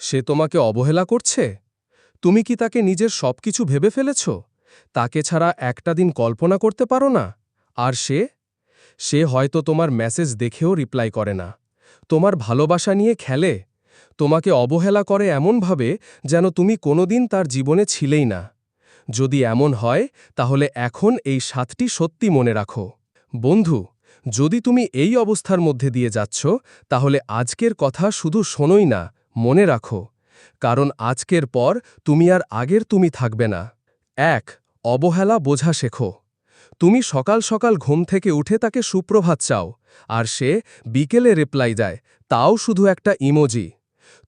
সে তোমাকে অবহেলা করছে? তুমি কি তাকে নিজের সবকিছু ভেবে ফেলেছ? তাকে ছাড়া একটা দিন কল্পনা করতে পারো না? আর সে হয়তো তোমার মেসেজ দেখেও রিপ্লাই করে না, তোমার ভালোবাসা নিয়ে খেলে, তোমাকে অবহেলা করে এমনভাবে যেন তুমি কোনোদিন তার জীবনে ছিলেই না। যদি এমন হয় তাহলে এখন এই 7টি সত্যি মনে রাখো। বন্ধু, যদি তুমি এই অবস্থার মধ্যে দিয়ে যাচ্ছ, তাহলে আজকের কথা শুধু শোনোই না, মনে রাখো। কারণ আজকের পর তুমি আর আগের তুমি থাকবে না। 1. অবহেলা বোঝা শেখো। তুমি সকাল সকাল ঘুম থেকে উঠে তাকে সুপ্রভাত চাও, আর সে বিকেলে রিপ্লাই দেয়, তাও শুধু একটা ইমোজি।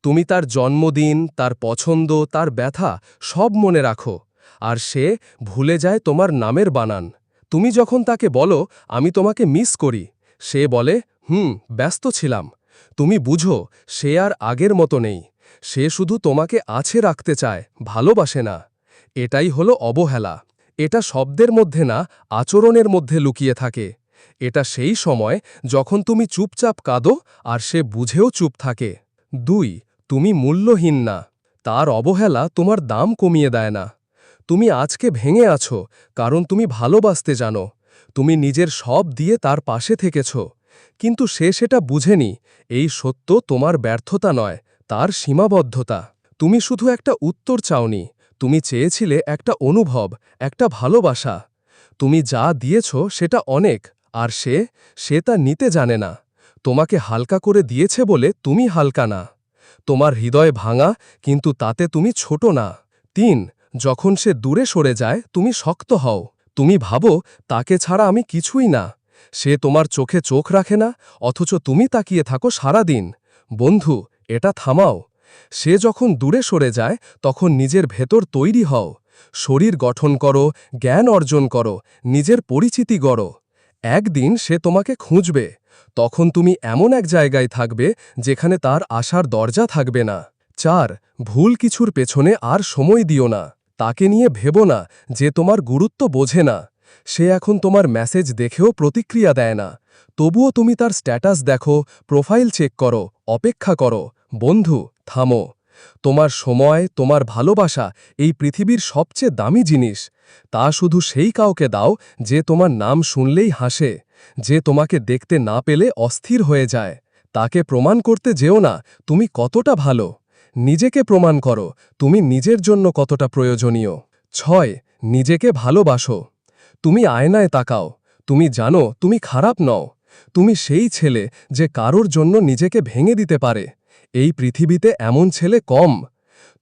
তুমি তার জন্মদিন, তার পছন্দ, তার ব্যথা সব মনে রাখো, আর সে ভুলে যায় তোমার নামের বানান। তুমি যখন তাকে বলো, আমি তোমাকে মিস করি, সে বলে, ব্যস্ত ছিলাম। তুমি বুঝো, সে আর আগের মতো নেই। সে শুধু তোমাকে আছে রাখতে চায়, ভালোবাসে না। এটাই হলো অবহেলা। এটা শব্দের মধ্যে না, আচরণের মধ্যে লুকিয়ে থাকে। এটা সেই সময় যখন তুমি চুপচাপ কাঁদো আর সে বুঝেও চুপ থাকে। 2. তুমি মূল্যহীন না। তার অবহেলা তোমার দাম কমিয়ে দেয় না। তুমি আজকে ভেঙে আছো কারণ তুমি ভালোবাসতে জানো। তুমি নিজের সব দিয়ে তার পাশে থেকেছ। কিন্তু সে সেটা বুঝেনি। এই সত্য তোমার ব্যর্থতা নয়, তার সীমাবদ্ধতা। তুমি শুধু একটা উত্তর চাওনি, তুমি চেয়েছিলে একটা অনুভব, একটা ভালোবাসা। তুমি যা দিয়েছ সেটা অনেক, আর সে তা নিতে জানে না। তোমাকে হালকা করে দিয়েছে বলে তুমি হালকা না। তোমার হৃদয় ভাঙা, কিন্তু তাতে তুমি ছোট না। 3. যখন সে দূরে সরে যায় তুমি শক্ত হও। তুমি ভাবো, তাকে ছাড়া আমি কিছুই না। সে তোমার চোখে চোখ রাখে না, অথচ তুমি তাকিয়ে থাকো সারাদিন। বন্ধু, এটা থামাও। সে যখন দূরে সরে যায় তখন নিজের ভেতর তৈরি হও। শরীর গঠন করো, জ্ঞান অর্জন করো, নিজের পরিচিতি গড়ো। একদিন সে তোমাকে খুঁজবে। তখন তুমি এমন এক জায়গায় থাকবে যেখানে তার আসার দরজা থাকবে না। 4. ভুল কিছুর পেছনে আর সময় দিও না। তাকে নিয়ে ভেবো না যে তোমার গুরুত্ব বোঝে না। সে এখন তোমার মেসেজ দেখেও প্রতিক্রিয়া দেয় না। তবুও তুমি তার স্ট্যাটাস দেখো, প্রোফাইল চেক করো, অপেক্ষা করো। বন্ধু, থামো। তোমার সময়, তোমার ভালোবাসা এই পৃথিবীর সবচেয়ে দামি জিনিস। তা শুধু সেই কাউকে দাও যে তোমার নাম শুনলেই হাসে, যে তোমাকে দেখতে না পেলে অস্থির হয়ে যায়। তাকে প্রমাণ করতে যেও না তুমি কতটা ভালো। নিজেকে প্রমাণ করো তুমি নিজের জন্য কতটা প্রয়োজনীয়। 6. নিজেকে ভালোবাসো। তুমি আয়নায় তাকাও, তুমি জানো তুমি খারাপ নও। তুমি সেই ছেলে যে কারোর জন্য নিজেকে ভেঙে দিতে পারে। এই পৃথিবীতে এমন ছেলে কম।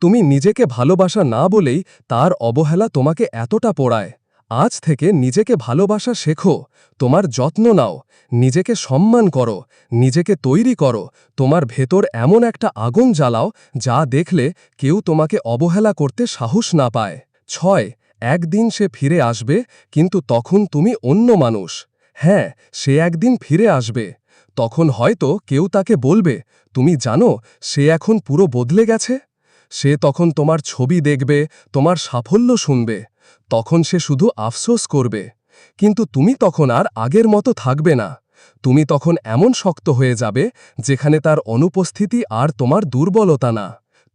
তুমি নিজেকে ভালোবাসা না বলেই তার অবহেলা তোমাকে এতটা পোড়ায়। আজ থেকে নিজেকে ভালোবাসা শেখো, তোমার যত্ন নাও, নিজেকে সম্মান করো, নিজেকে তৈরি করো। তোমার ভেতর এমন একটা আগুন জ্বালাও যা দেখলে কেউ তোমাকে অবহেলা করতে সাহস না পায়। 6. একদিন সে ফিরে আসবে, কিন্তু তখন তুমি অন্য মানুষ। হ্যাঁ, সে একদিন ফিরে আসবে। তখন হয়তো কেউ তাকে বলবে, তুমি জানো সে এখন পুরো বদলে গেছে। সে তখন তোমার ছবি দেখবে, তোমার সাফল্য শুনবে। তখন সে শুধু আফসোস করবে। কিন্তু তুমি তখন আর আগের মতো থাকবে না। তুমি তখন এমন শক্ত হয়ে যাবে যেখানে তার অনুপস্থিতি আর তোমার দুর্বলতা না।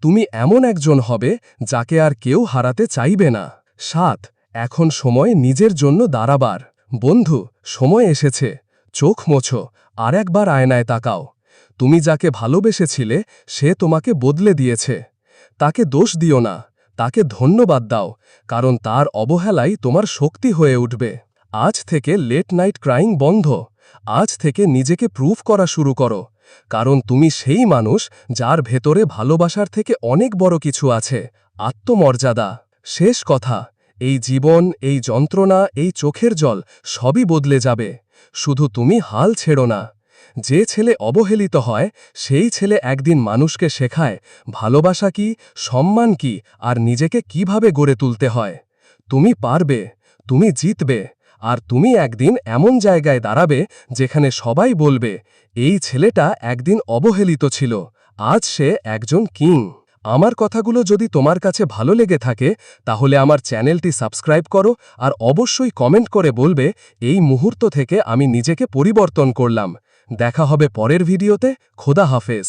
তুমি এমন একজন হবে যাকে আর কেউ হারাতে চাইবে না। 7. এখন সময় নিজের জন্য দাঁড়াবার। বন্ধু, সময় এসেছে। চোখ মোছো, আর একবার আয়নায় তাকাও। তুমি যাকে ভালোবেসেছিলে সে তোমাকে বদলে দিয়েছে। তাকে দোষ দিও না, তাকে ধন্যবাদ দাও, কারণ তার অবহেলাই তোমার শক্তি হয়ে উঠবে। আজ থেকে লেট নাইট ক্রাইং বন্ধ। আজ থেকে নিজেকে প্রুফ করা শুরু করো, কারণ তুমি সেই মানুষ যার ভেতরে ভালোবাসার থেকে অনেক বড় কিছু আছে, আত্মমর্যাদা। শেষ কথা, এই জীবন, এই যন্ত্রণা, এই চোখের জল সবই বদলে যাবে। শুধু তুমি হাল ছেড়ো না। যে ছেলে অবহেলিত হয় সেই ছেলে একদিন মানুষকে শেখায় ভালোবাসা কি, সম্মান কি, আর নিজেকে কিভাবে গড়ে তুলতে হয়। তুমি পারবে, তুমি জিতবে, আর তুমি একদিন এমন জায়গায় দাঁড়াবে যেখানে সবাই বলবে, এই ছেলেটা একদিন অবহেলিত ছিল, আজ সে একজন কিং। আমার কথাগুলো যদি তোমার কাছে ভালো লেগে থাকে তাহলে আমার চ্যানেলটি সাবস্ক্রাইব করো, আর অবশ্যই কমেন্ট করে বলবে এই মুহূর্ত থেকে আমি নিজেকে পরিবর্তন করলাম। দেখা হবে পরের ভিডিওতে। খোদা হাফেজ।